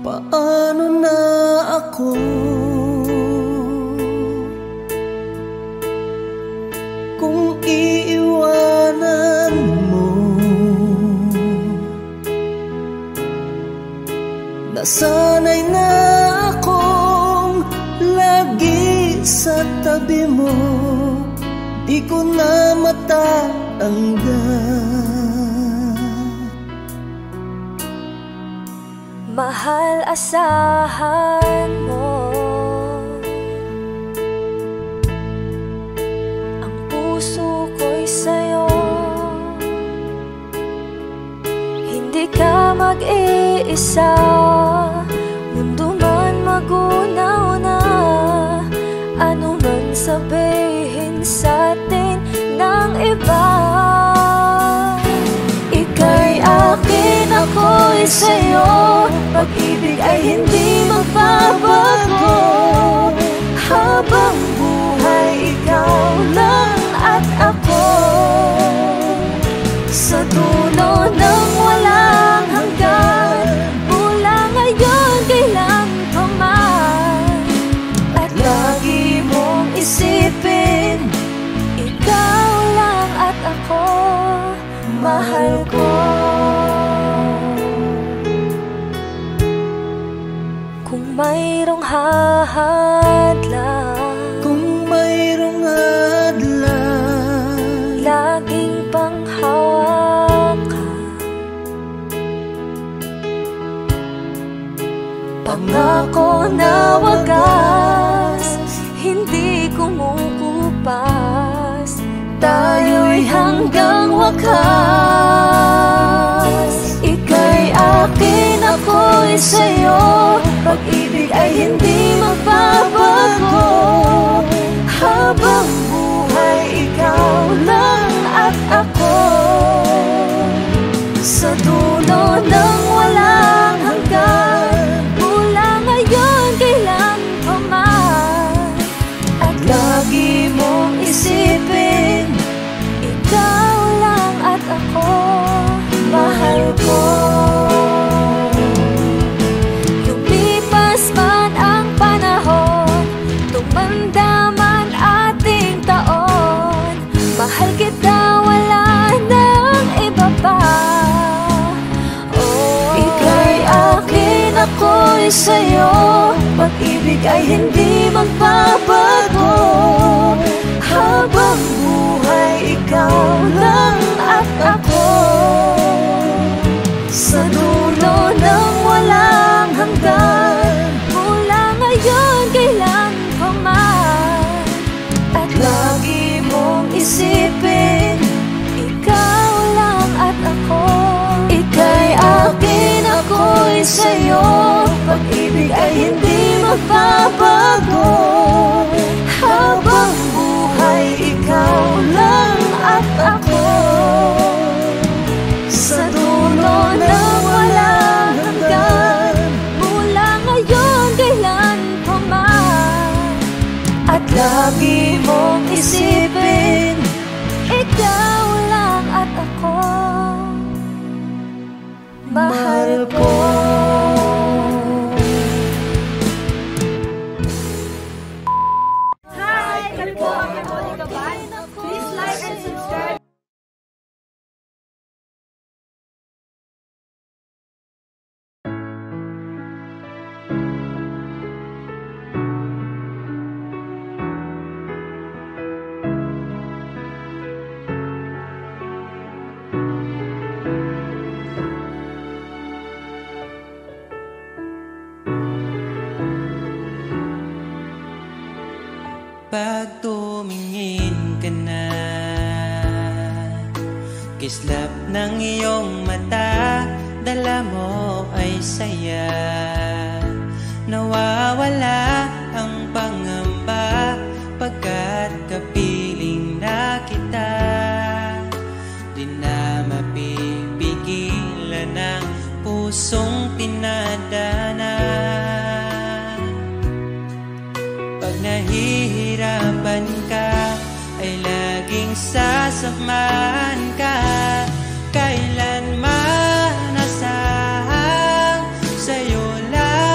Paano na ako? Kung iiwanan mo, nasanay na akong lagi sa tabi mo, di ko na matatanggal. Mahal, asahan mo ang puso ko'y sa'yo. Hindi ka mag-iisa, mundo man magunaw na, ano man sabihin sa'tin ng iba. Ika'y akin, ako'y sa'yo, pag-ibig ay hindi magbabago. Habang buhay, ikaw lang at ako, sa dulo ng walang hanggan. Mula ngayon, kailan pa man, at lagi mong isipin, ikaw lang at ako, mahal ko. Kung mayroong hadlang, kung mayroong hadlang, laging panghawakan. Pangako na wagas, hindi kumukupas, tayo'y hanggang wakas. Ika'y akin, ako'y sa'yo, pag-ibig ay hindi magbabago. Habang buhay, ikaw lang at ako, sa dulo ng walang hanggan. Mula ngayon, kailan pa man, at lagi mong isipin, ikaw lang at ako, mahal ko. Lumipas man ang panahon, tumanda man ating taon, mahal kita, wala nang iba pa. Oh, ika'y akin, ako'y sa'yo, pag-ibig ay hindi magbabago. Habang buhay, ikaw lang at ako, sa dulo ng walang hanggan. Mula ngayon, kailan pa man, at lagi mong isipin, ikaw lang at ako. Ika'y akin, ako'y sa'yo, pag-ibig ay hindi magbabago. Habang buhay, ikaw lang at ako, sa dulo ng walang hanggan. Mula ngayon, kailan pa man, at lagi mong isipin, ikaw lang at ako, mahal ko. Hi! Kami po ang Monica Band. Please like and subscribe. Pag tumingin ka na, kislap ng iyong mata, dala mo ay saya. Nawawala ang pangamba, pagkat kapiling na kita. Di na mapipigilan ang pusong pinadana. Pag nahihirapan ka, ay laging sasamahan ka. Kailanman asahang sa'yo lang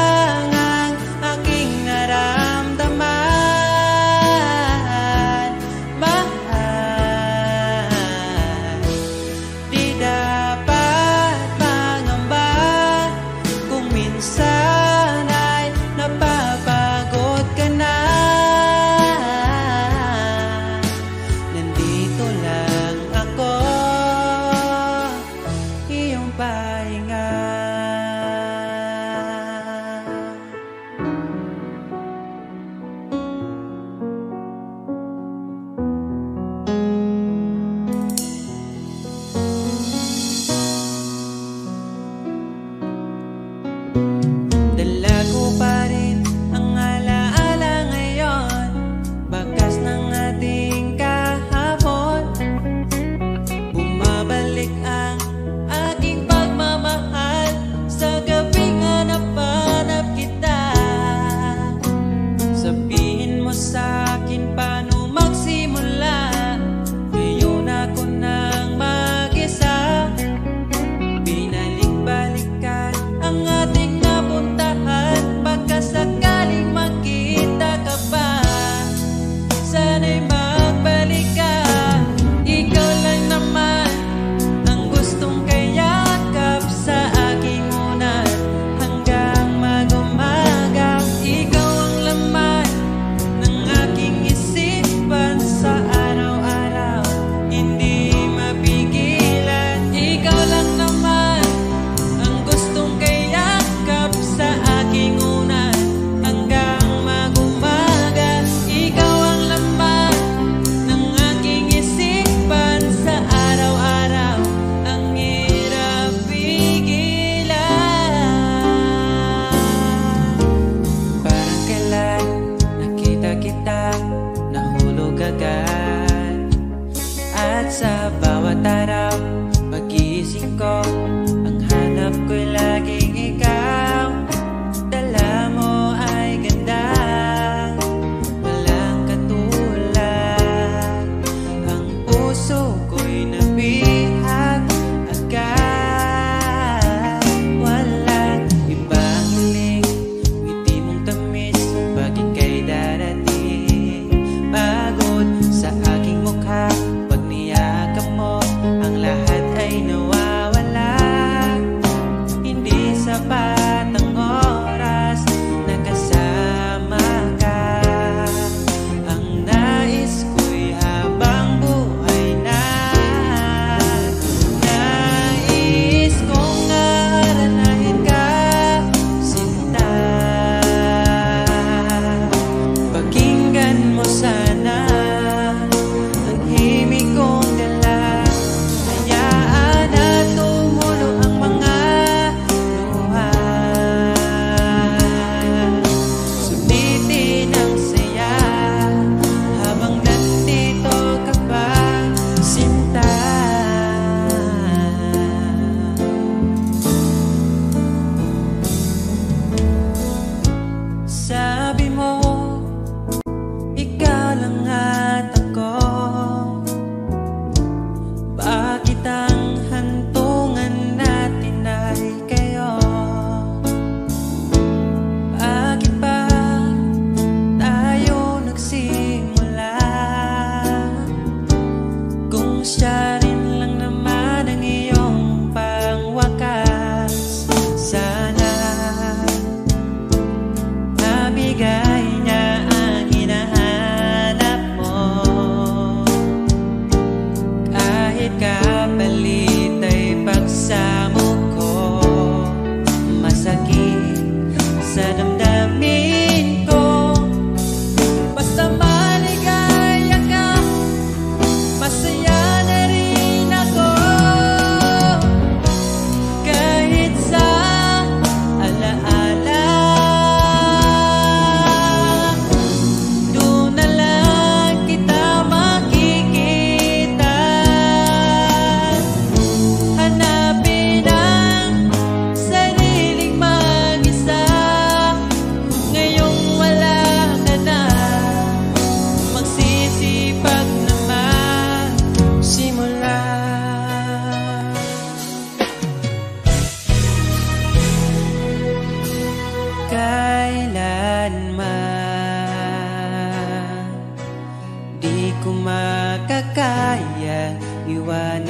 iwanan.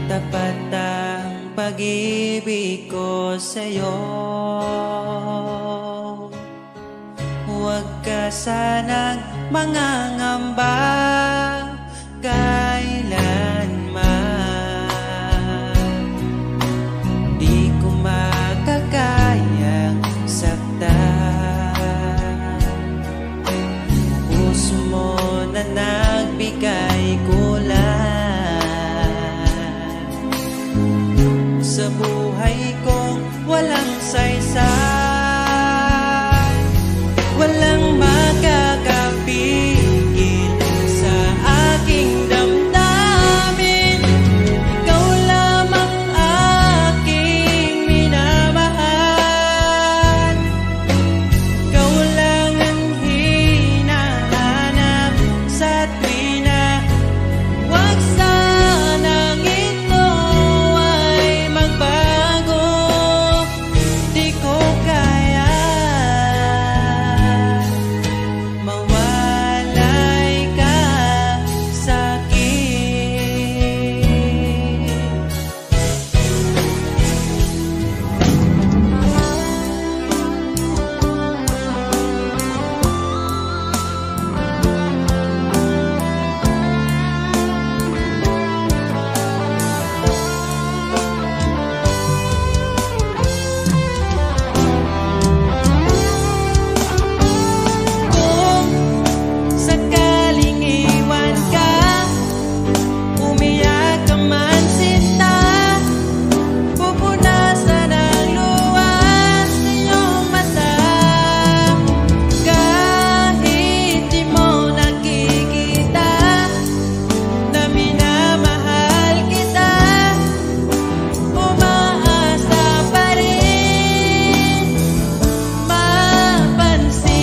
Tapat ang pag-ibig ko sa'yo, huwag ka sanang mangangamba kailanman. Di ko makakayang saktan puso mo na nagbigay kulan sa buhay kong walang saysay. Walang makakapigil sa aking damdamin. Ikaw lamang aking minamahal. Ikaw lang ang hinahanap sa tuwina. Huwag sanang ito ay magbago. Di ko kaya mawalay ka sa'kin. Kung sakaling iwan ka, umiyak ka man sinta, pupunasan ang luha sa iyong mata. Kahit di mo nakikita na minamahal kita, umaasa pa rin mapansin.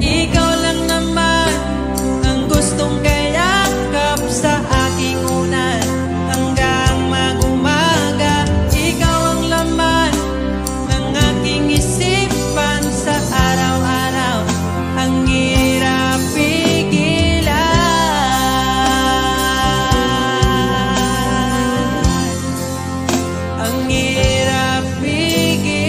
Ikaw lang naman ang gustong kayakap sa aking unan hanggang mag-umaga. Ikaw ang laman ng aking isipan sa araw-araw. Ang hirap pigilan, ang hirap pigilan.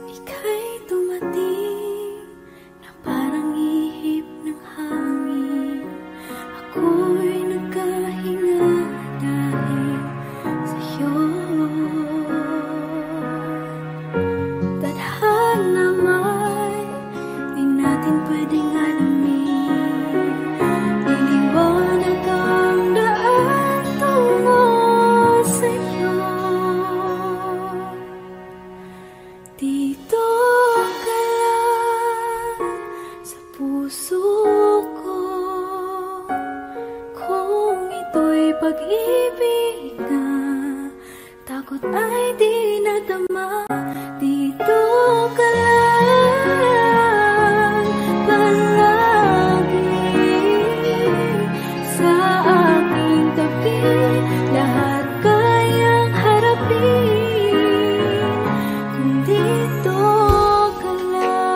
Ika'y dumating na parang ihip ng hangin. Ako'y nagkahinga dahil sa'yo. Tadhana may di natin pwedeng alamin. Liliwanag ang daan tungo sa'yo. Dito ka lang sa puso ko. Kung ito'y pag-ibig na takot ay di nadama. Dito ka lang palagi sa aking tabi. Lahat kayang harapin kung dito ka lang.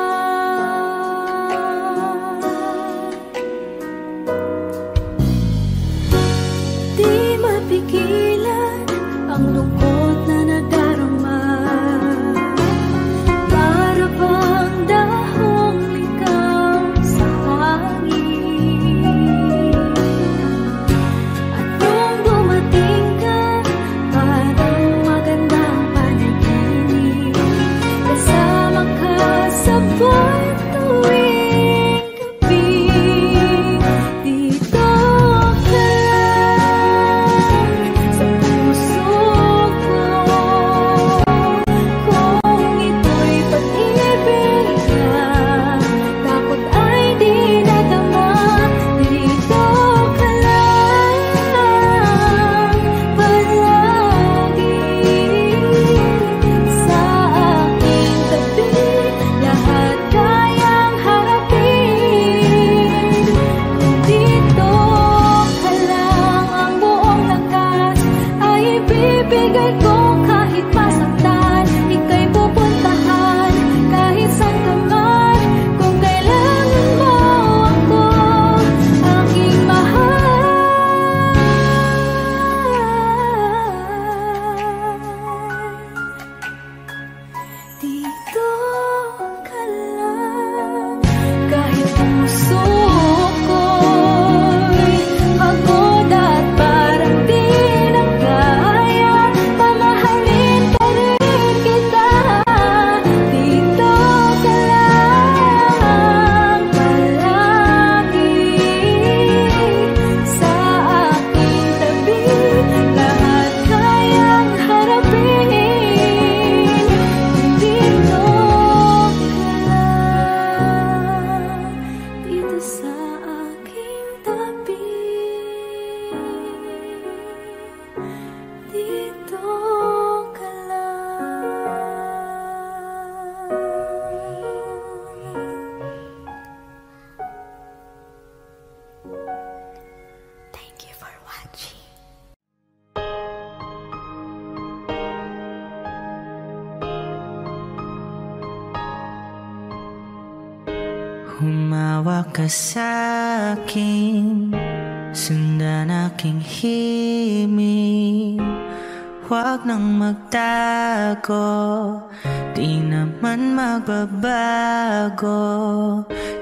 Di mapigilan ang lungkot na nadarama. Humawak ka sa'kin, sundan aking himig. Huwag nang magtago, di naman magbabago.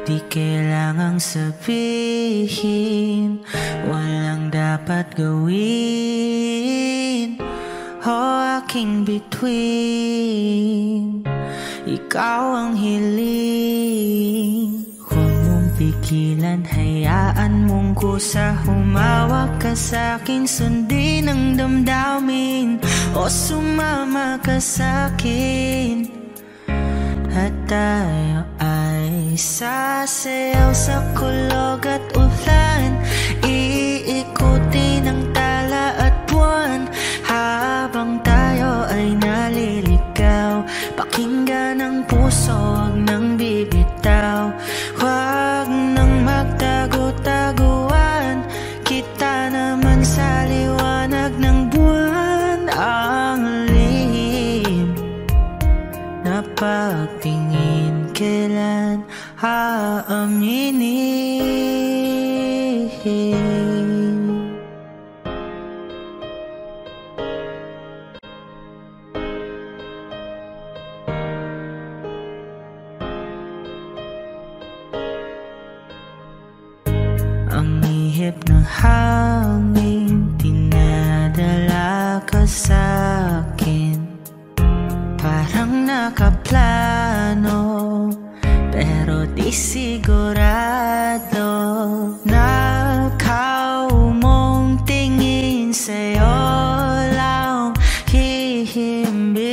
Di kailangang sabihin, walang dapat gawin. O aking bituin, ikaw ang hiling. Huwag mong pigilan, hayaan mong kusa. Humawak ka sa'kin, sundin ang damdamin. O sumama ka sa'kin, at tayo ay sasayaw sa kulog at ulan. Iikutin ang tala at buwan, habang tayo ay naliligaw. Pakinggan ang puso, huwag nang bibitaw. Huwag nang magtago-taguan, kita naman sa liwanag ng buwan. Ang lihim na pagtingin, kailan aaminin? Ang ihip ng hangin, dinadala ka sa'kin. Parang nakaplano, pero di sigurado. Nakaw mong tingin, sa'yo lang hihimbing.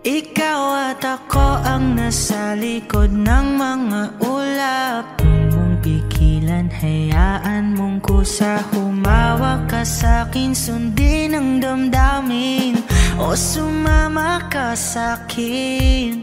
Ikaw at ako ang nasa likod ng mga ulap. Huwag mong pigilan, hayaan mong kusa. Humawak ka sa'kin, sundin ang damdamin. O sumama ka sa'kin,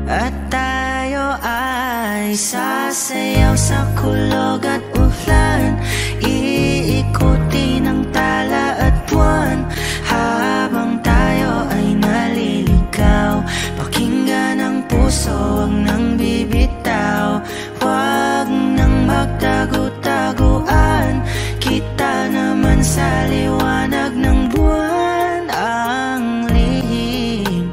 at tayo ay sasayaw sa kulog at ulan. Iikutin ang tala at buwan, habang tayo ay naliligaw. Pakinggan ang puso, huwag nang bibitaw. Huwag nang magtago-taguan, kita naman sa liwanag ng buwan. Ang lihim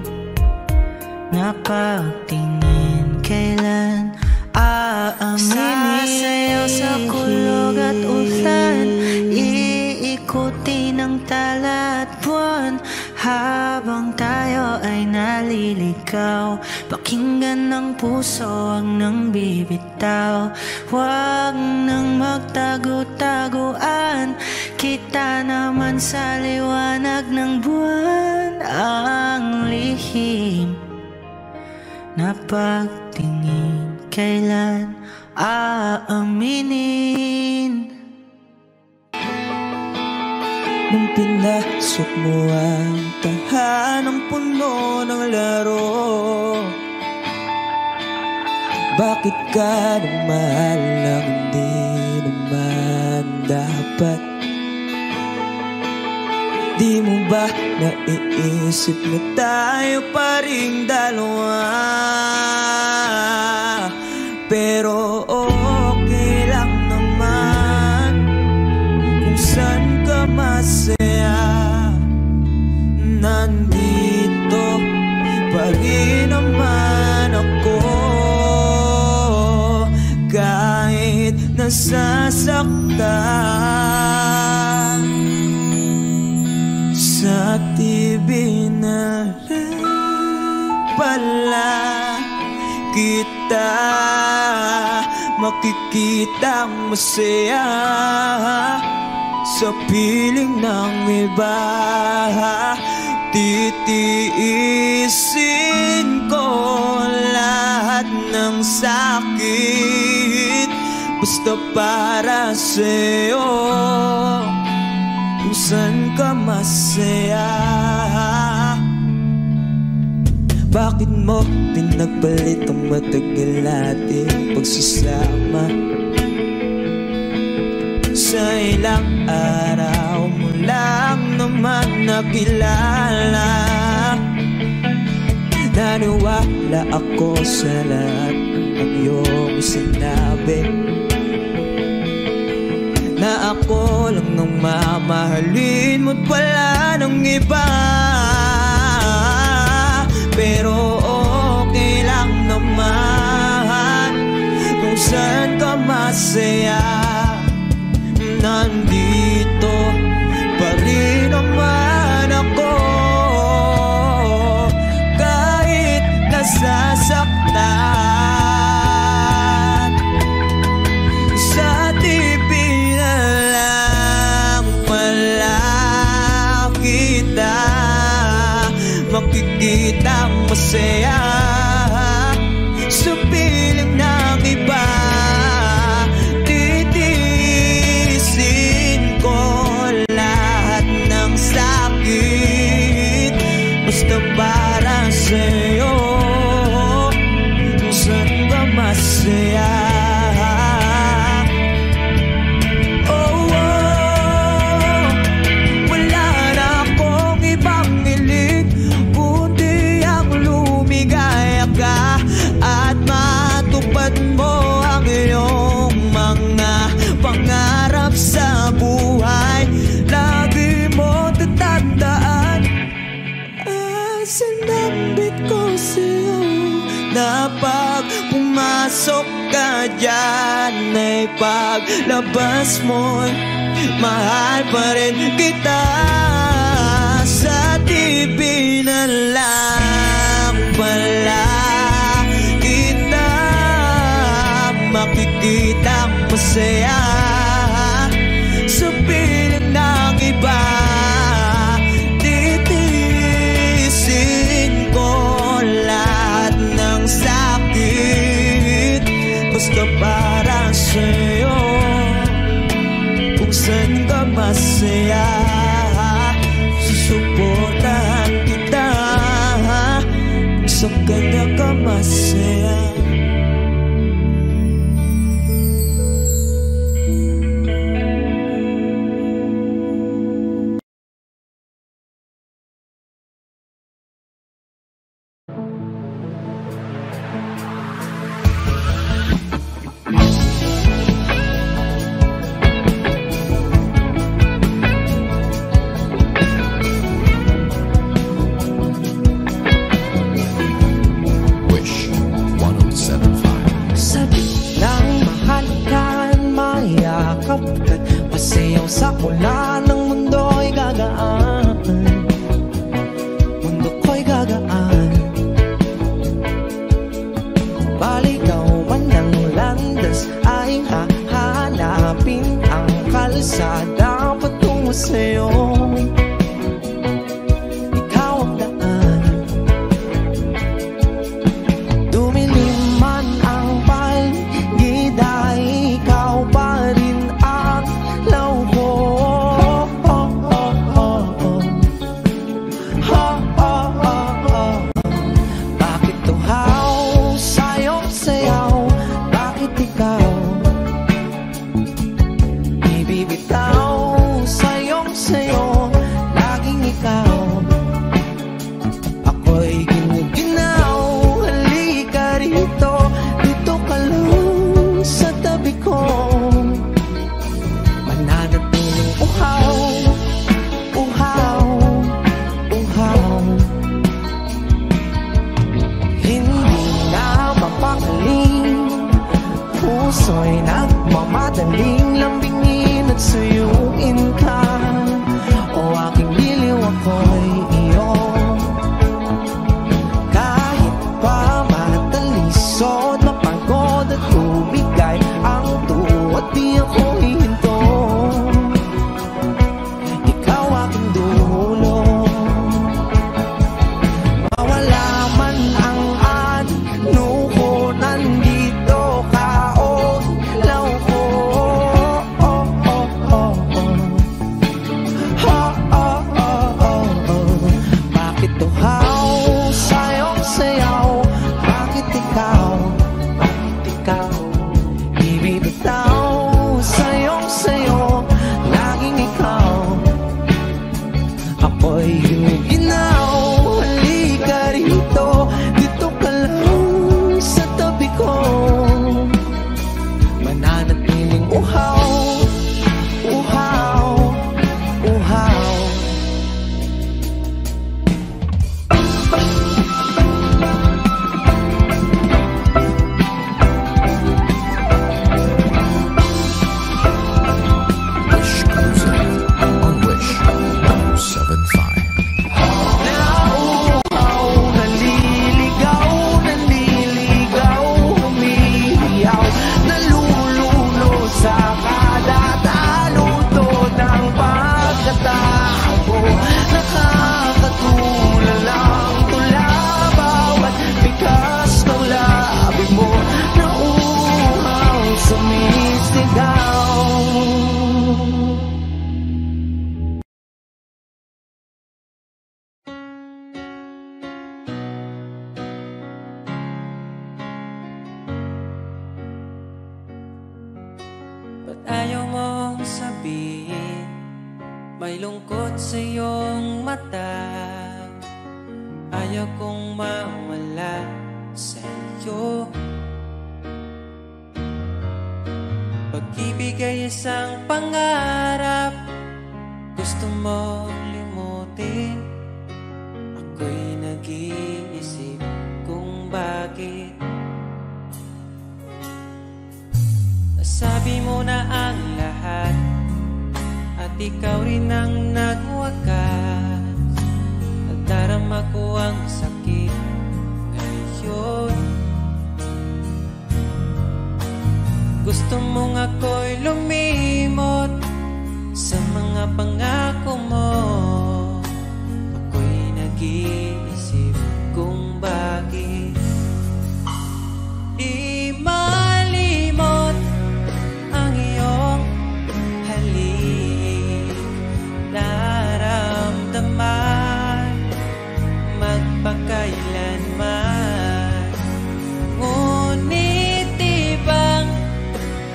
na pagtingin, kailan aaminin? Sasayaw sa kulog at ulan, iikutin ang tala at buwan, habang tayo ay naliligaw. Pakinggan ng puso, huwag nang bibitaw. Huwag nang magtago-taguan, kita naman sa liwanag ng buwan. Ang lihim na pagtingin, kailan aaminin? Nung pinasok mo ang tahanang puno ng laro, bakit ka namahal nang hindi naman dapat? Di mo ba naiisip na tayo pa ring dalawa? Pero okay lang naman kung saan ka masaya. Nandito pa rin naman ako, kahit nasasaktan. Sa TV na rin pala kita makikitang masaya sa piling ng iba. Titiisin ko lahat ng sakit, basta para sa'yo, kung saan ka masaya. Bakit mo pinagpalit ang matagal nating pagsasama? Sa ilang araw mo lang naman nakilala. Naniwala ako sa lahat ng iyong sinabi, na ako lang ang mamahalin mo't wala nang iba. Pero okay lang naman kung saan ka masaya. Nandito pa rin naman ako kahit nasasaktan. Sa TV na lang pala kita makikitang masaya. Sa piling ng iba titiisin ko lahat ng sakit, basta para sa'yo kung saan ka masaya. At matupad mo ang iyong mga pangarap sa buhay. Lagi mo tatandaan, sinambit ko sa'yo na pag pumasok ka dyan ay paglabas mo'y mahal pa rin kita. Sa TV na lang pala kita makikitang masaya. Sa piling ng iba titiisin ko lahat ng sakit, basta para sa'yo kung saan ka masaya. Susuportahan kita sa kanya ka masaya. Pasayaw sa mula ng mundo'y gagaan, mundo ko'y gagaan. Baligaw man ng landas ay hahanapin ang kalsada patungo sa'yo. Ikaw ang daan, dumilim man ang paligid ay ikaw pa rin ang law ko. Bakit tuhaw sa'yo sayaw? Bakit ikaw ibibitaw sa'yong sayo? Laging ikaw ako'y ginuginaw. Halika rito, dito ka lang sa tabi ko. Mananatiling uhaw, uhaw, uhaw. Hindi na mapakaling, puso'y nagmamadaling lambingin at suyuin ka. O aking liliw ako'y iyo, kahit pa matalisod, mapagod at tumigay ang tuwa, di ako hihinto. Ikaw aking dulo, mawala man ang ano ko, nandito ka o law ko. ayaw mong sabihin, may lungkot sa iyong mata. Ayaw kong mawala sa iyo. Pag-ibig ay isang pangarap, gusto mo limutin. Ako'y nag-iisip kung bakit. Nasabi mo na ang lahat at ikaw rin ang nagwakas. Nadarama ko ang sakit ngayon. Gusto mong ako'y lumimot sa mga pangako mo. Ako'y nag-iisip kung bakit di malimot ang iyong halik. Naramdaman magpakailanman, ngunit ibang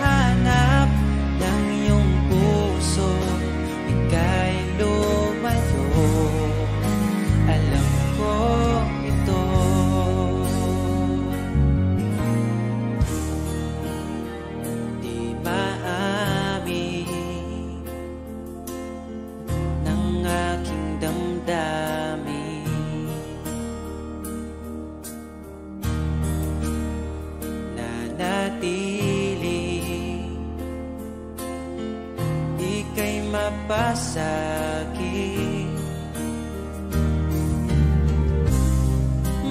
hanap ng iyong puso, ika'y lumayo. Alam ko ito. Di maamin ng aking damdamin. Ika'y mapasakit.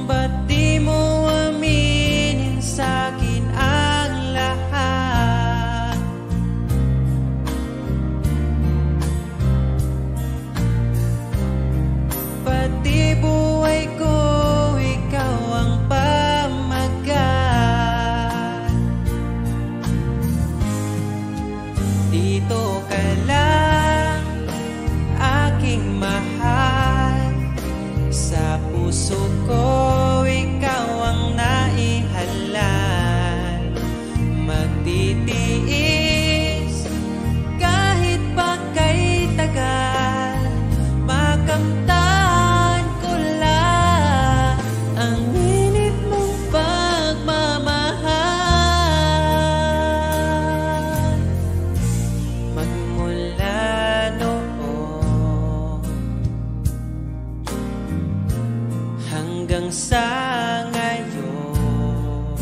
Ba't di mo aminin sa'kin ang lahat? Pati buhay ko, ikaw ang pamagat. Dito ka lang, aking mahal. Sa puso ko, ikaw ang naihalal. Magtitiis kahit pa kay tagal. Makamtan ko lang ang init mong pagmamahal. Magmula noon hanggang sa ngayon,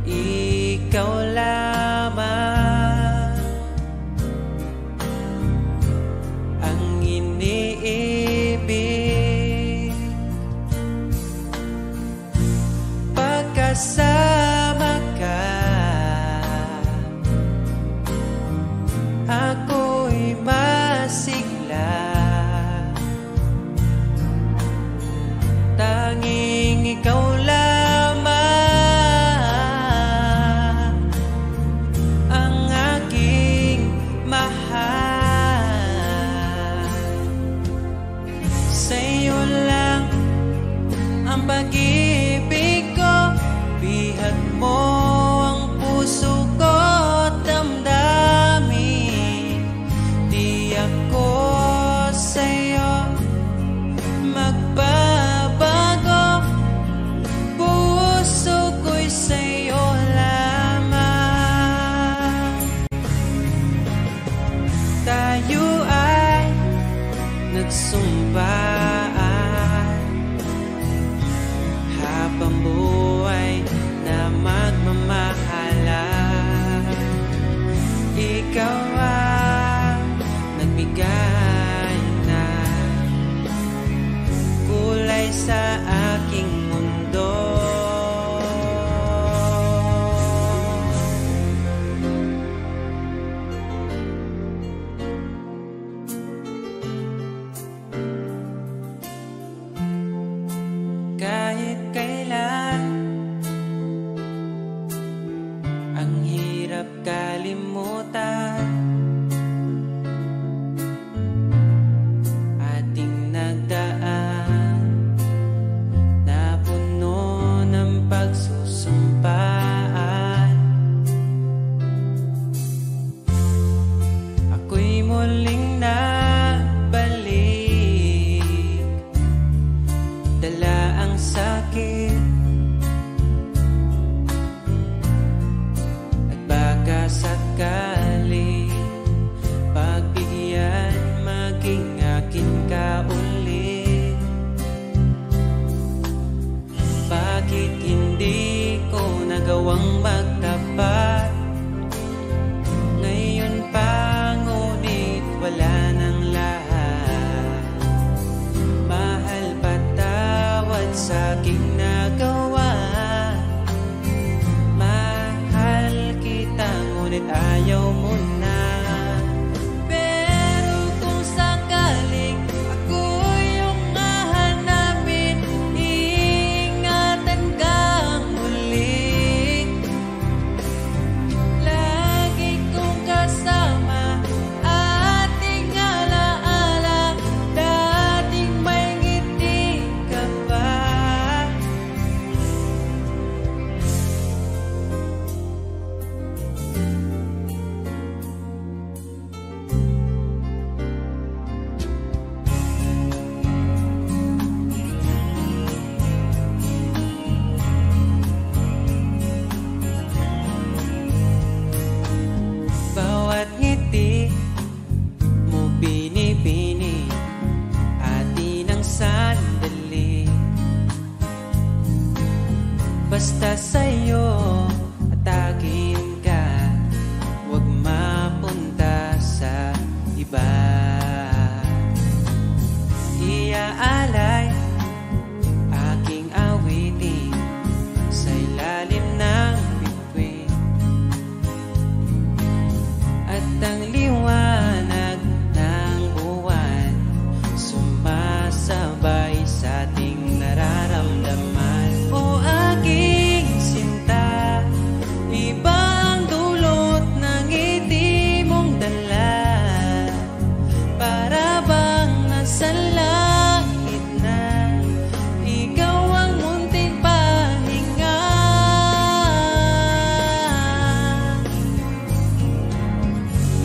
ikaw lamang ang iniibig. Pagkasama ka, ako'y masigla. Tanging ikaw lamang ang aking mahal. Sa'yo lang ang pag-ibig ko, bihag mo ang puso ko at damdamin. Di ako sa'yo magbabago, puso ko'y sa'yo lamang. Tayo ay nagsumpaan habang buhay na magmamahalan. Ikaw ang nagbigay ng kulay sa aking mundo. Kahit kailan, ang hirap kalimutan. Ating nagdaan na puno ng pagsusumpaan. Bakit hindi ko nagawang magtapat? Ngayon pa ngunit wala nang lahat. Mahal, patawad sa aking nagawa. Mahal kita ngunit ayaw mo na. Basta sa'yo at akin ka, huwag mapunta sa iba. Iaalay aking awitin sa ilalim ng bituin, at ang liwanag ng buwan sumasabay sa ating nararamdaman. O aking sinta, ibang dulot ng ngiti mong dala, para bang nasa langit na ikaw ang munting pahinga.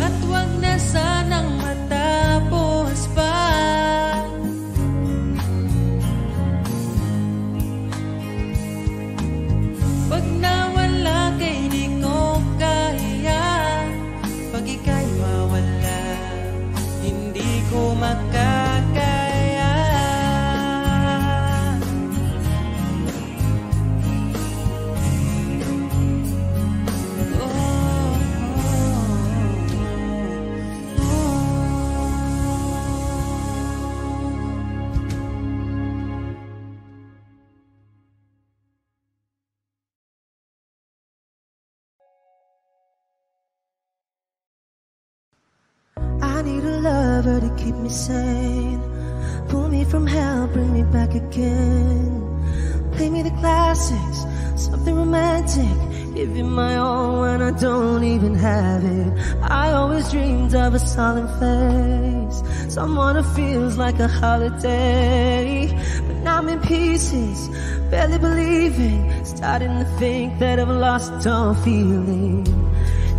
At wag na sanang matapos pa. Pag nawala kay di ko kaya, pag ika'y mawala, hindi ko makakaya. I need a lover to keep me sane, pull me from hell, bring me back again. Play me the classics, something romantic, give you my all when I don't even have it. I always dreamed of a solemn face, someone who feels like a holiday. But now I'm in pieces, barely believing, starting to think that I've lost all feeling.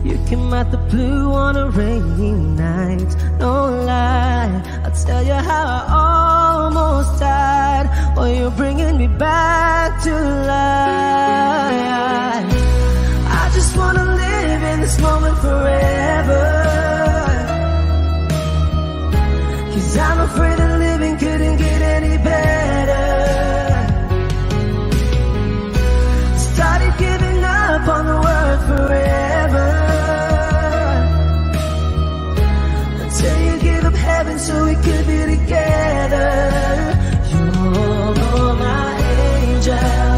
You came out the blue on a rainy night, no lie, I'll tell you how I almost died. Oh, you're bringing me back to life. I just wanna live in this moment forever, 'cause I'm afraid that living couldn't get any better. Started giving up on the word forever, until you give up heaven so we could be together. You're my angel,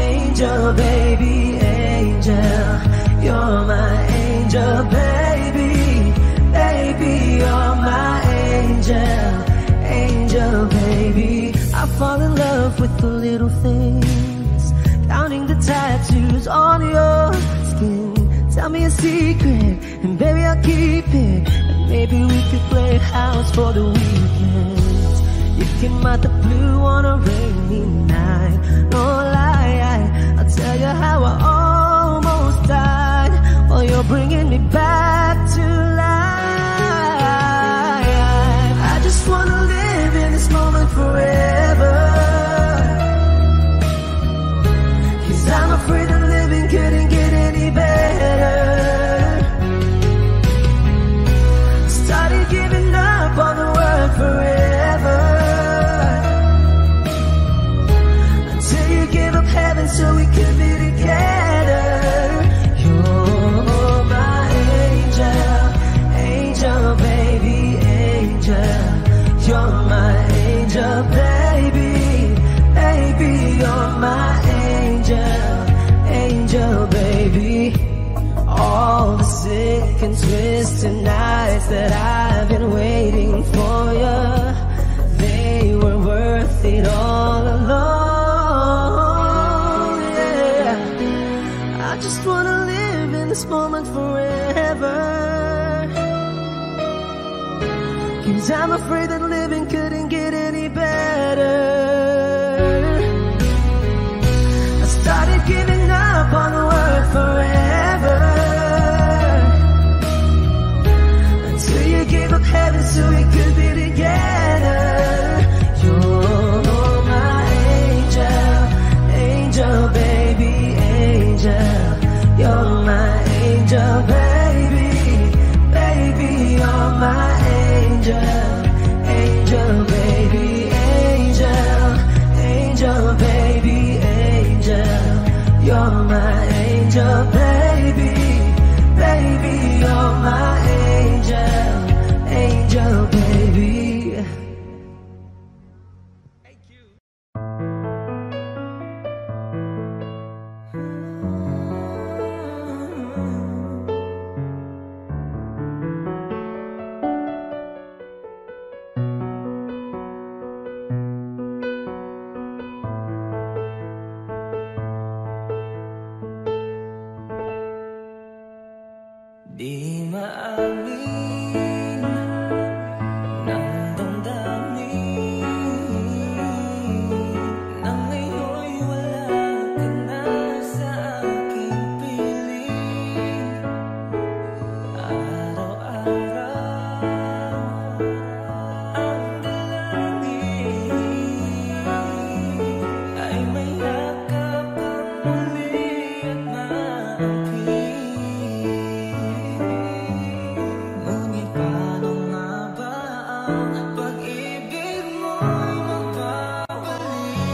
angel baby, angel. You're my angel baby, baby. You're my angel, angel baby. I fall in love with the little things, counting the tattoos on your skin. Tell me a secret, and baby I'll keep it. And maybe we could play house for the weekend. You came out the blue on a rainy night, no lie, I'll tell you how I almost died. Oh, you're bringing me back to life. I just wanna live in this moment forever, 'cause I'm afraid that living couldn't get any better. Started giving up on the word forever, until you heaven so we could be together. You're my angel, angel, baby, angel. You're my angel, baby, baby, you're my angel, angel, baby. All the sick and twisted nights that I've been waiting for you, they were worth it all along, yeah. I just wanna live in this moment forever, 'cause I'm afraid that living couldn't get any better. I started giving up on the word forever, until you gave up heaven so we could be together. You're my angel, angel, baby, angel. You're my angel, baby, baby, you're my angel, angel, baby, angel, angel, baby, angel. You're my angel, baby, baby, you're my angel, angel, baby. Di maamin ng damdamin na ngayon'y wala ka na sa aking piling. Araw-araw ang dalangin ay may yakap kang muli at maangkin. Ngunit paano nga ba ang pag-ibig mo'y magbabalik?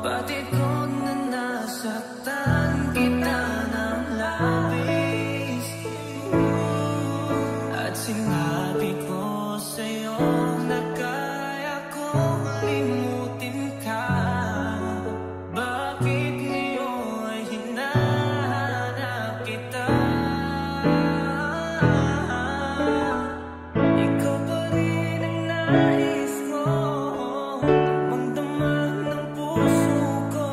Batid ko na nasaktan kita ng labis, at sinabi ko sa'yo na kaya kong limutin ka. Bakit ngayon ay hinahanap kita? Ikaw pa rin ang nais ko, damang-dama ng puso ko.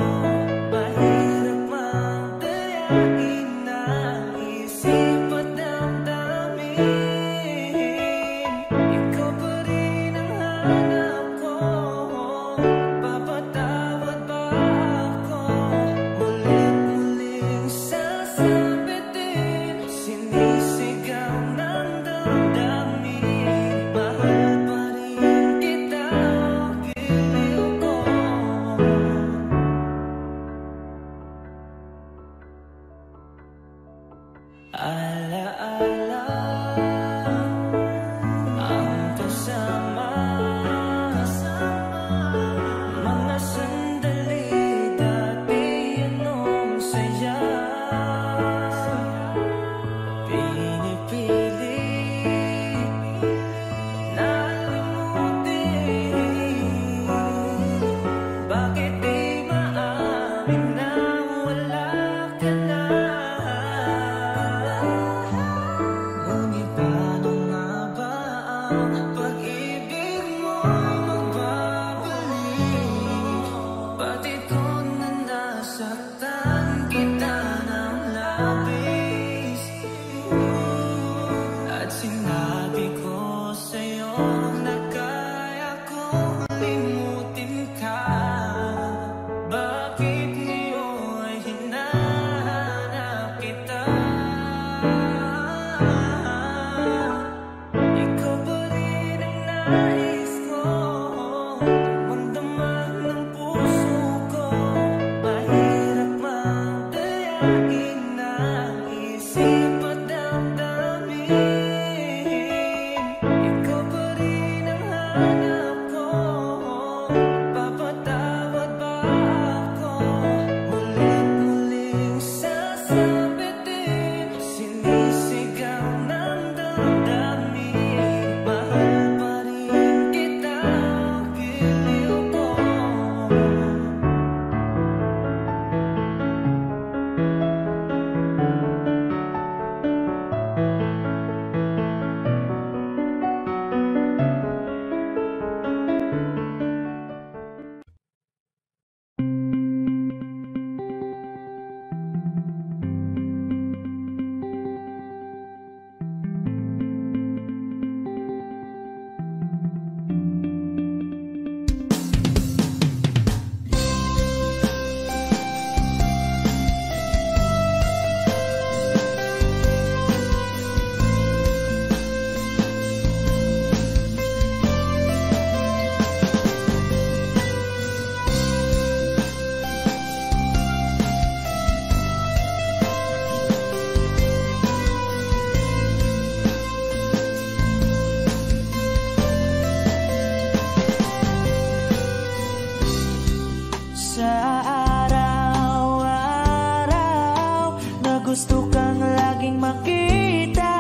gusto kang laging makita.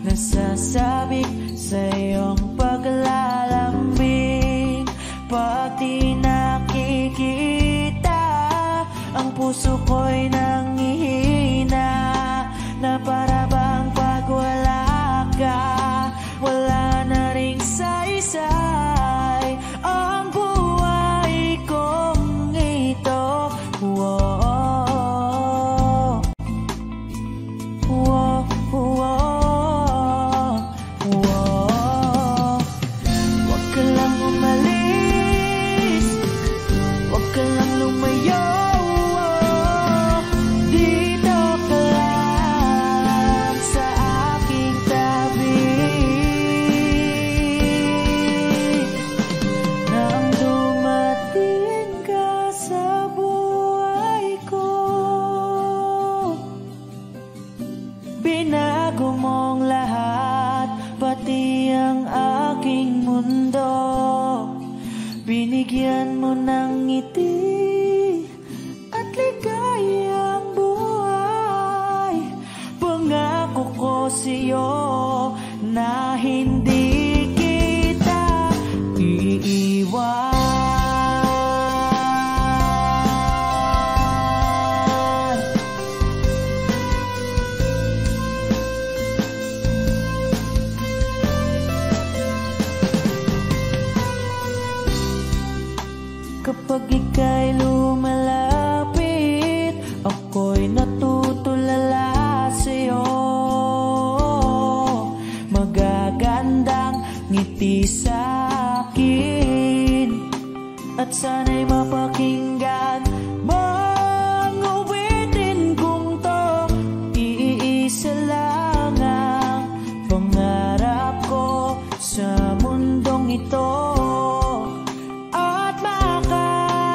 Nasasabik sa iyong paglalambing. Pag di nakikita, ang puso ko'y nanghihina. Na para bang pag wala ka, wala na ring saysay ang buhay kong ito. Whoa, whoa, whoa, whoa. Huwag ka lang umalis, huwag ka lang lumayo. Dito ka lang sa aking tabi. Nang dumating ka sa buhay ko, binago mong lahat, pati ang aking mundo. Binigyan mo ng ngiti at ligayang buhay. Pangako ko sa'yo na hindi kita iiwan. Kapag ika'y lumalapit, ako'y natutulala sa'yo. Magagandang ngiti sa'kin, at sana'y mapakinggan mong uwitin kong to. Iisa lang ang pangarap ko sa mundong ito, at makasama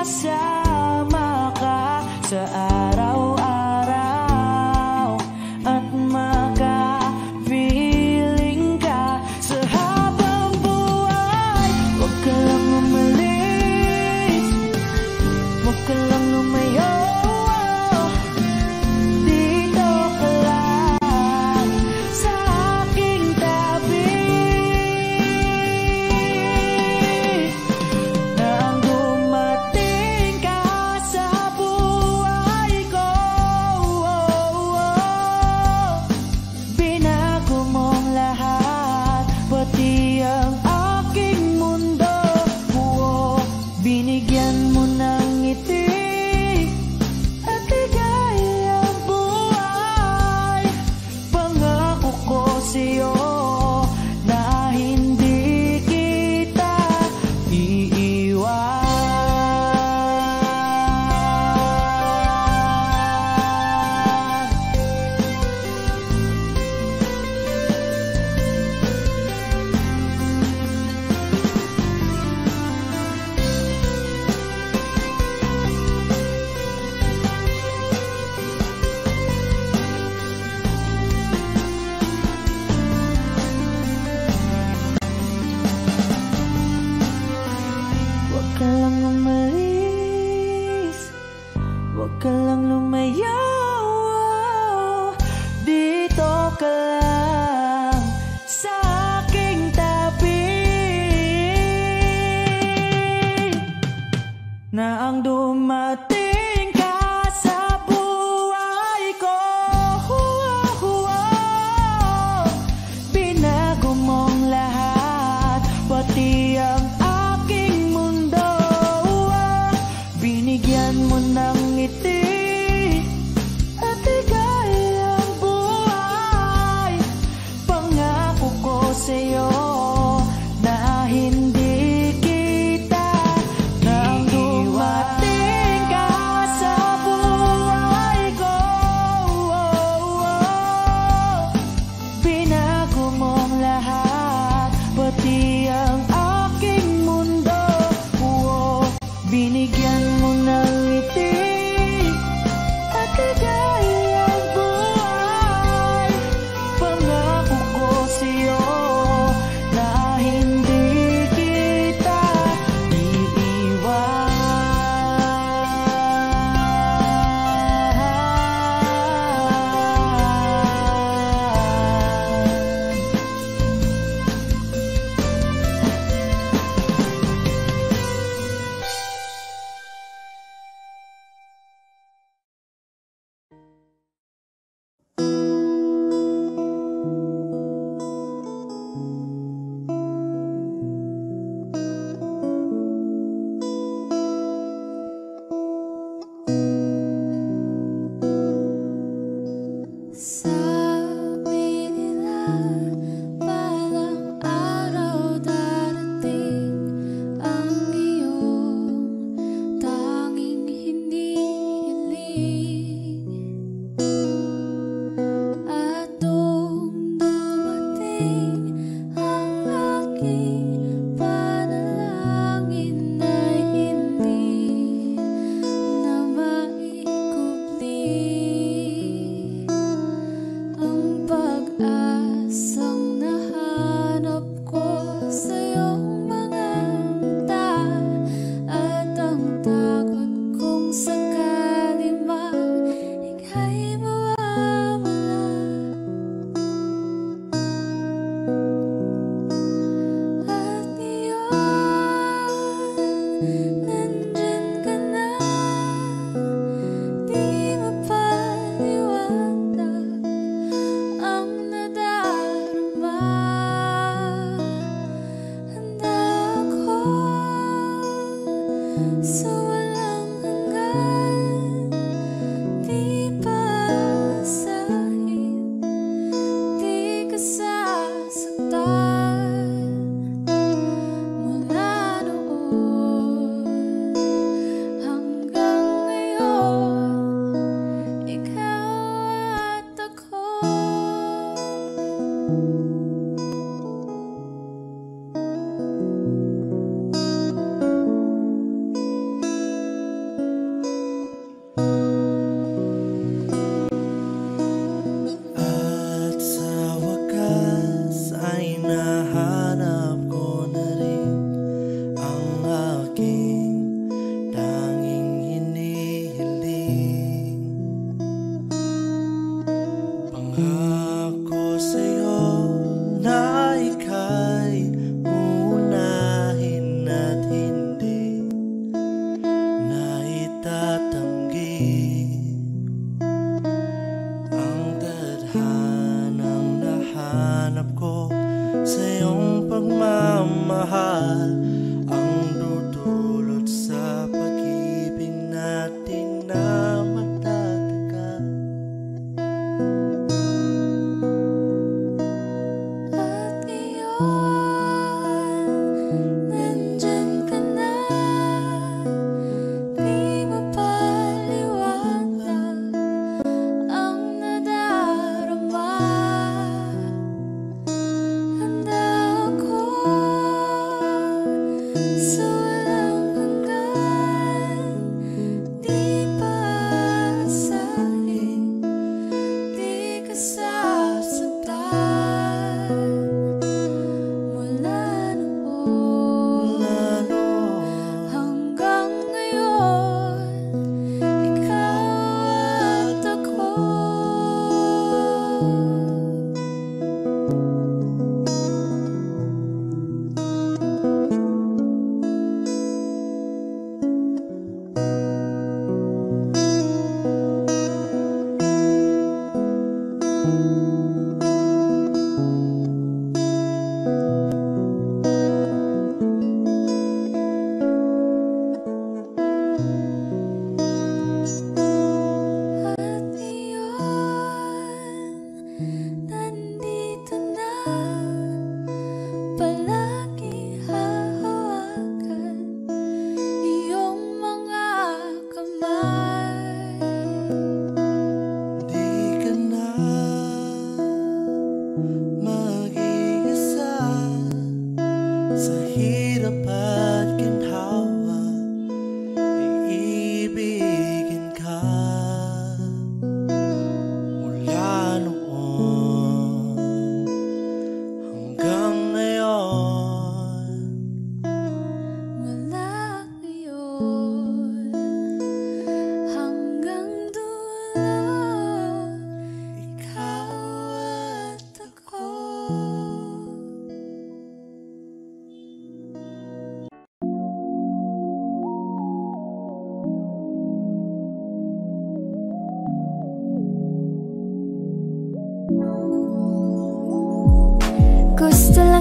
ka sa araw-araw, at makapiling ka sa habang buhay. Huwag ka lang umalis, huwag ka lang lumayo. Dito ka lang sa aking tabi. Nang dumating ka sa buhay ko, binago mong lahat, pati ang aking mundo. Binigyan mo ng ngiti at ligayang buhay. Pangako ko sa'yo na hindi kita iiwan. Huwag ka lang umalis, huwag ka lang lumayo. Dito ka lang sa aking tabi. Na ang dumating ka sa buhay ko, binago mong lahat, pati ang aking mundo. Binigyan mo ng ngiti at ligayang buhay. Pangako ko sa'yo na hindi kita nang dumating ka sa buhay ko. Binago mong lahat, pati ang aking mundo. Binigyan mo ng ngiti at ligayang buhay. Pangako ko sa'yo na hindi kita iiwan.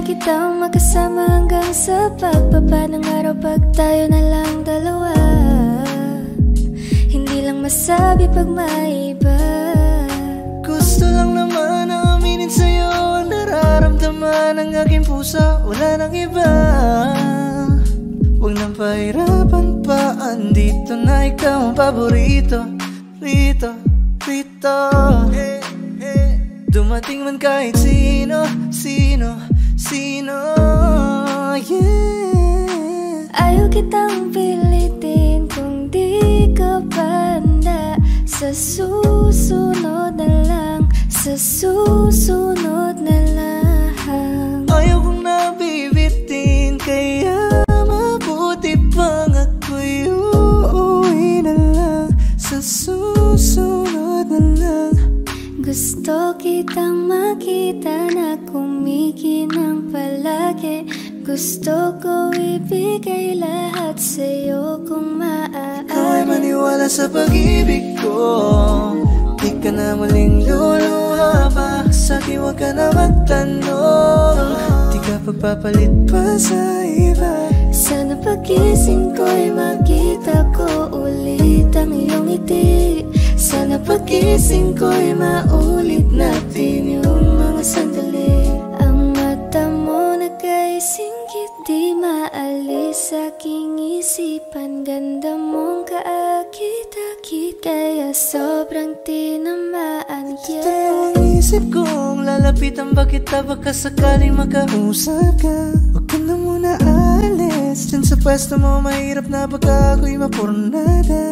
lang kitang makasama hanggang sa pagbaba ng araw, pag tayo na lang dalawa. Hindi lang masabi pag may iba. Gusto lang naman na aminin sa'yo, nararamdaman ng aking pusa, wala nang iba. Huwag nang pahirapan pa, andito na ikaw ang paborito. Rito, rito, dumating man kahit sino, sino, sino, yeah. Ayaw kitang pilitin kung di ka banda. Sa susunod na lang, sa susunod na lang. Ayaw kong nabibitin, kaya mabuti pang ako'y uuwi na lang. Sa susunod na lang. Gusto kitang makita na kumikinang palagi. Gusto ko ibigay lahat sa'yo kung maaari. Ikaw ay maniwala sa pag-ibig ko, di ka na muling luluha pa. Sa'kin huwag ka na magtanong, di ka pagpapalit pa sa iba. Sana pagising ko'y makita ko ulit ang iyong ngiti. Sana pagising ko'y maulit natin yung mga sandali. Ang mata mo nagkaisingkit, di maalis sa aking isipan. Ganda mong kaakit-akit, kaya sobrang tinamaan, yeah. Ang isip kong lalapitan ba kita, baka sakaling makausap ka. Huwag ka na muna alis, dyan sa pwesto mo mahirap na baka ako'y mapurnada.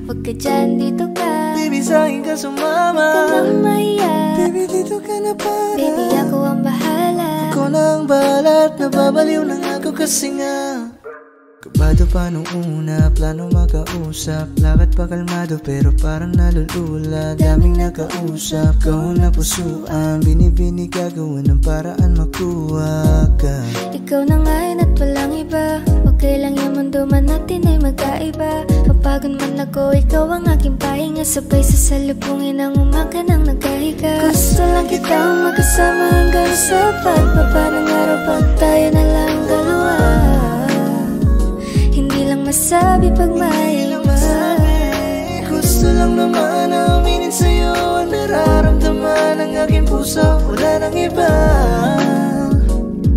Huwag ka dyan, dito ka. Baby, sa'kin ka sumama. Huwag ka nang maya. Baby, dito ka na para. Baby, ako ang bahala. Ako na ang bahala at nababaliw na ako kasi nga kabado pa nung una, plano makausap. Lakad pa kalmado pero parang nalulula. Daming nakausap, kahon na pusuan. Binibini gagawin ng paraan makuha ka. Ikaw na ngayon at walang iba. Okay lang yung mundo man natin ay magkaiba. Mapagod man ako, ikaw ang aking pahinga. Sabay sa salubungin ang umaga nang nagkahiga. Gusto lang kitang makasama hanggang sa pagbaba ng araw, pag tayo na lang dalawa. Hindi lang masabi pag may iba. Gusto lang naman na aminin sa'yo, nararamdaman ng aking puso, wala nang iba.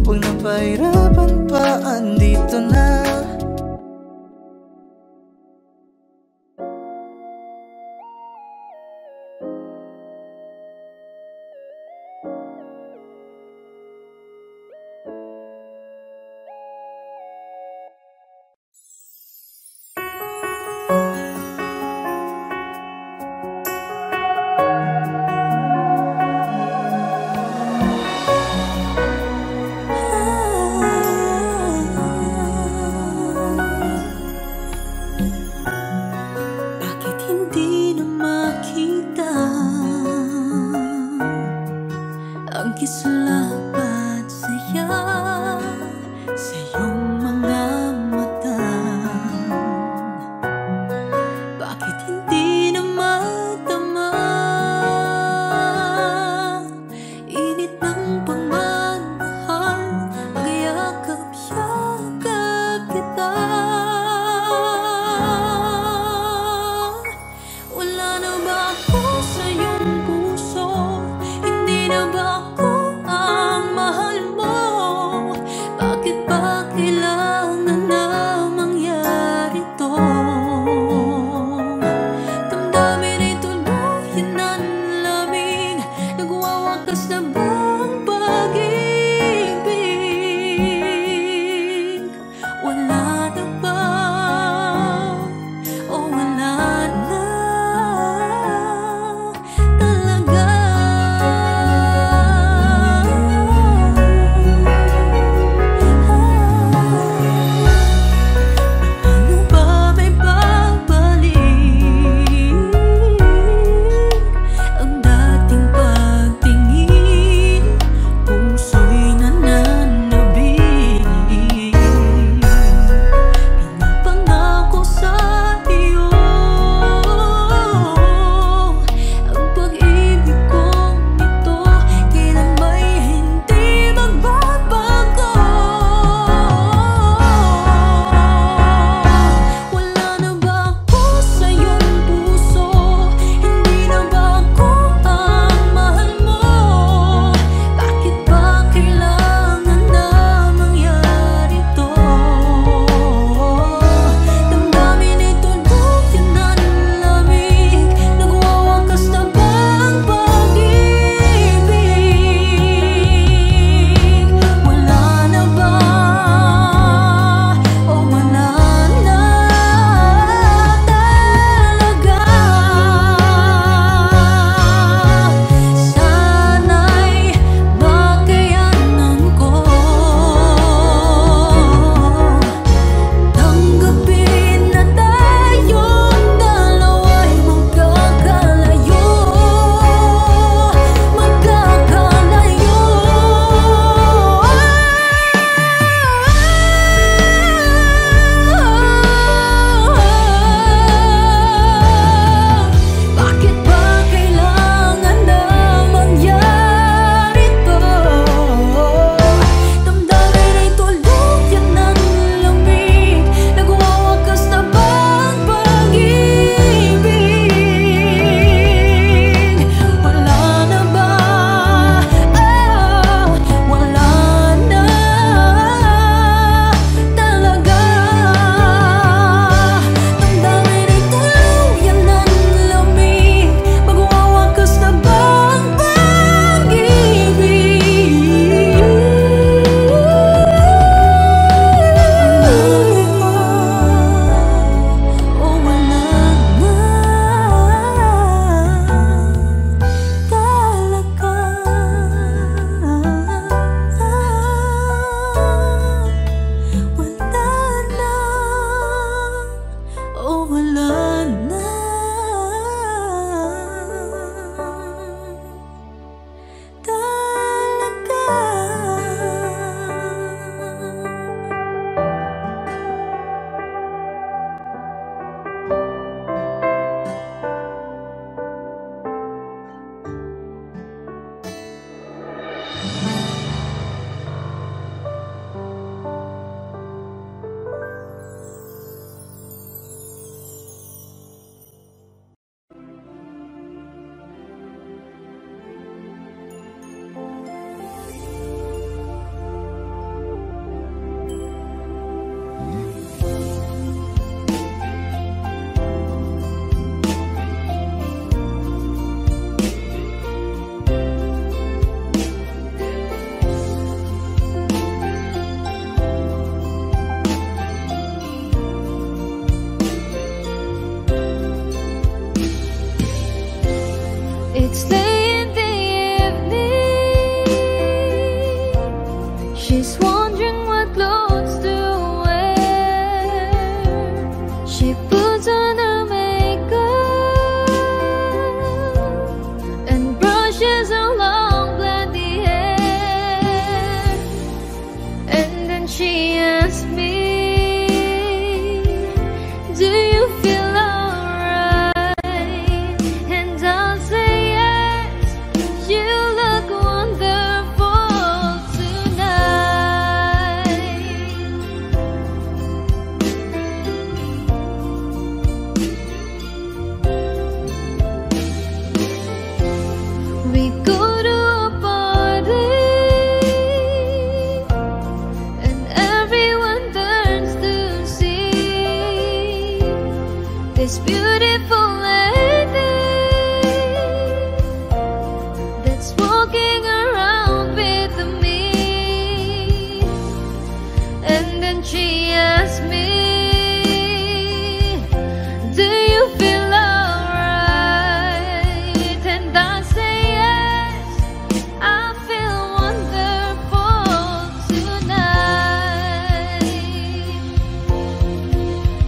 Huwag nang pahirapan pa, andito na. It's late in the evening. She's wondering what clothes to wear. She puts on her makeup and brushes her long blondy hair. And then she asks me, do you feel alright? And I'll say yes, you look wonderful tonight. We go to a party and everyone turns to see this beautiful lady that's walking around with me. And then she asks me, do you feel alright? And I say yes, I feel wonderful tonight.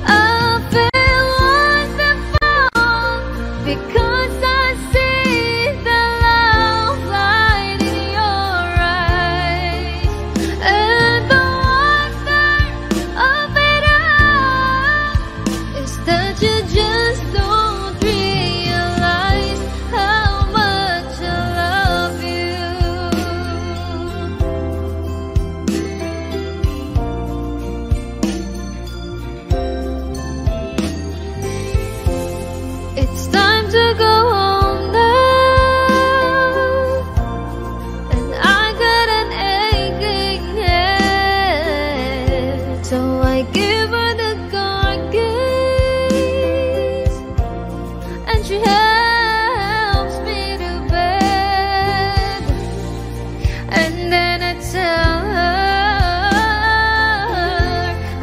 I feel wonderful because I see the love light in your eyes. And the wonder of it all is that you just don't realize how much I love you. It's time to go home now, and I got an aching head, so I give her the car keys, and she helps me to bed. And then I tell her,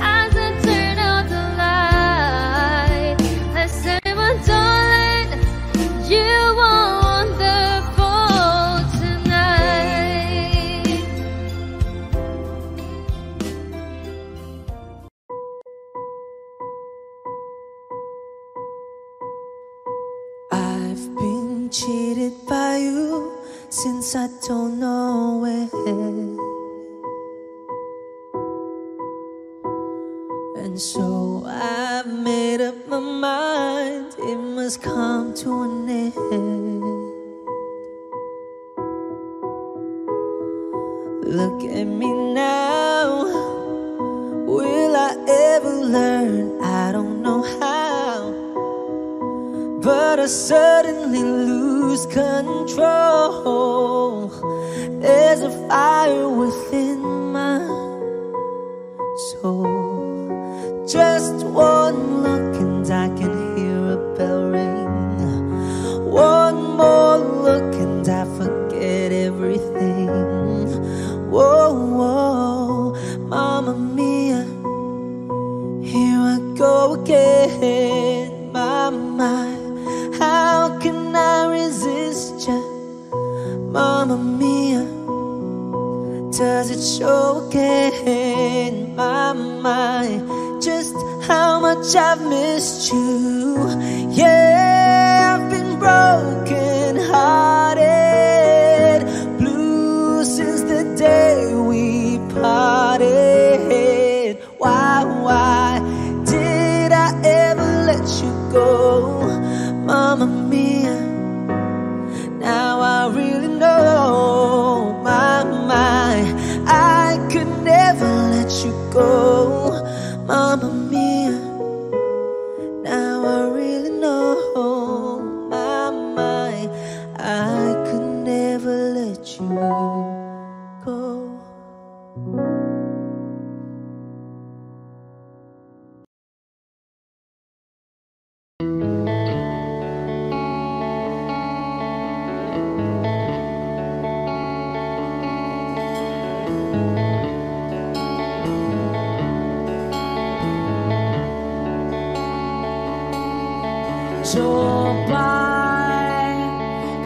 as I turn out the light, I say, my darling, you are wonderful tonight. I've been cheated by you since I don't know when. And so I've made up my mind, it must come to an end. Look at me now, will I ever learn? I don't know how, but I suddenly lose control. There's a fire within my soul. Just one look and I can hear a bell ring. One more look and I forget everything. Whoa, whoa, Mamma Mia, here I go again. My, how can I resist ya? Mamma Mia, does it show again? My, just how much I've missed you. Yeah, I've been broken hearted, blue since the day we parted. Why did I ever let you go? Mamma Mia, now I really know. My, I could never let you go. Mamma Mia, now I really know. My, I could never let you go.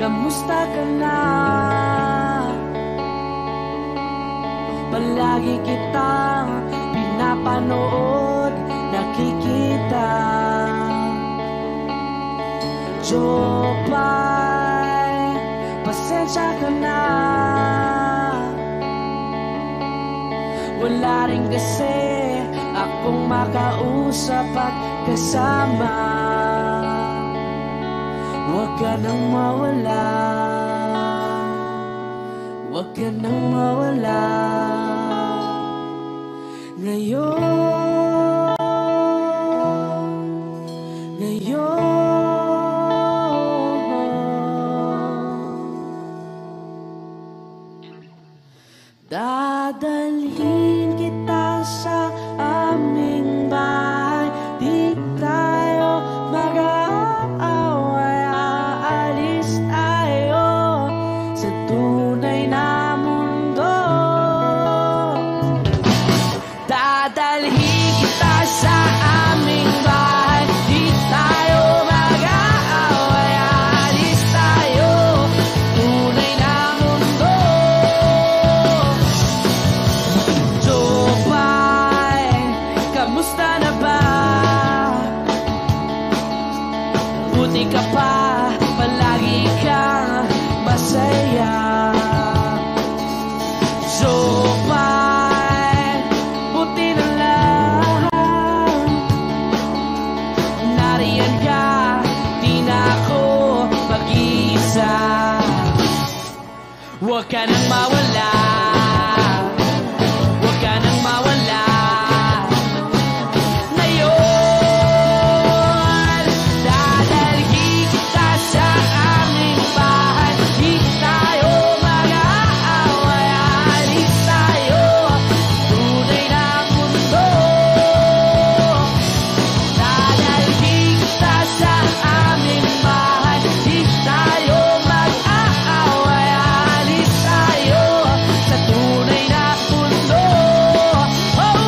kamusta ka na? Palagi kitang pinapanood, nakikita. Jopay, pasensya ka na. Wala rin kasi akong makausap at kasama. Huwag ka nang mawala, huwag ka nang mawala. Ngayon, dadalhin kita sa aming bahay. Di tayo mag-aaway, aalis tayo sa tunay na mundo. Dadalhin kita sa aming bahay. Di tayo mag-aaway, aalis tayo tunay na mundo. Jopay, kamusta na ba? Buti ka pa, palagi kang masaya. Jopay, buti na lang nariyan ka, di na ako mag-iisa. Huwag ka nang mawala, huwag ka nang mawala. Ngayon, dadalhin kita sa aming bahay. Di tayo mag-aaway, aalis tayo tunay na mundo. Dadalhin kita sa aming bahay. Di tayo mag-aaway, aalis tayo sa tunay na mundo. Oh, oh.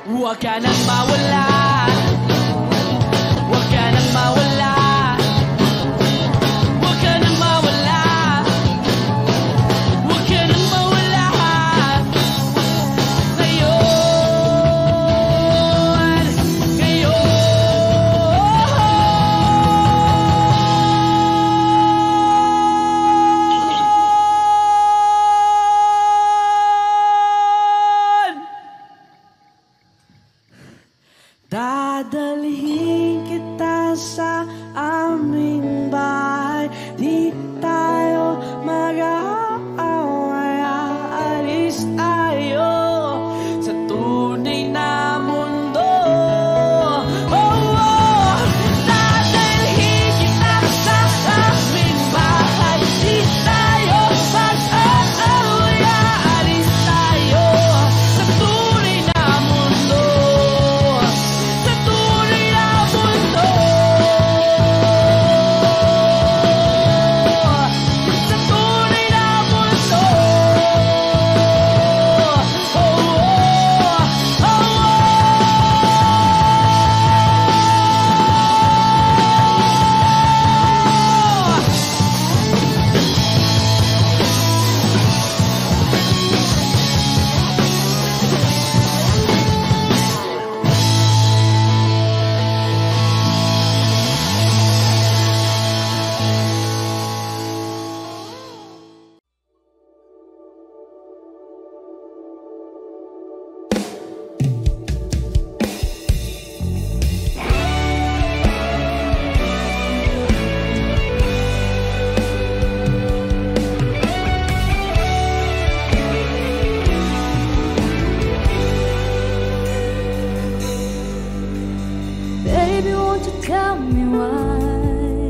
Huwag ka nang mawala, huwag ka nang mawala, huwag ka nang mawala, huwag ka nang mawala. Ngayon, dadalhin kita sa aming bahay. Di tayo mag-aaway, aalis tayo sa tunay na mundo. Oh, oh. Dadalhin kita sa aming bahay. Di tayo mag-aaway, aalis tayo sa tunay na mundo. Sa tunay na mundo. Sa tunay na mundo. Oh, oh, oh, oh. Baby, won't you tell me why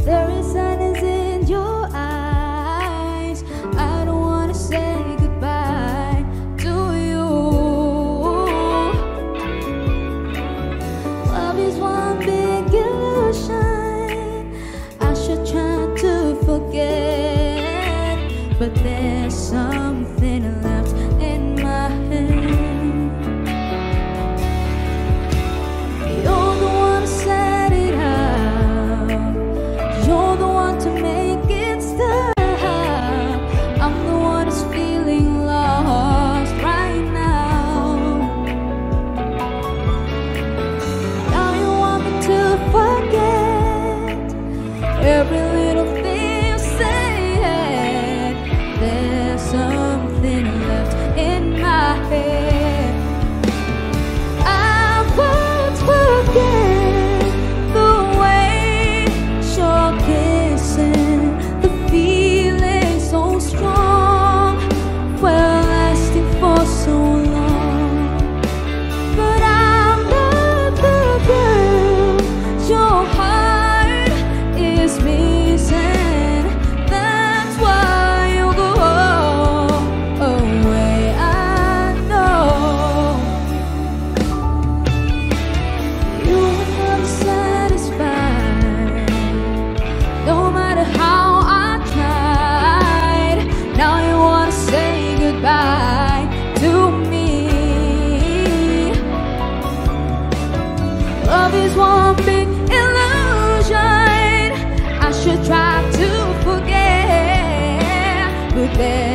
there is sadness in your eyes? I don't wanna say goodbye to you. Love is one big illusion. I should try love is one big illusion. I should try to forget, but then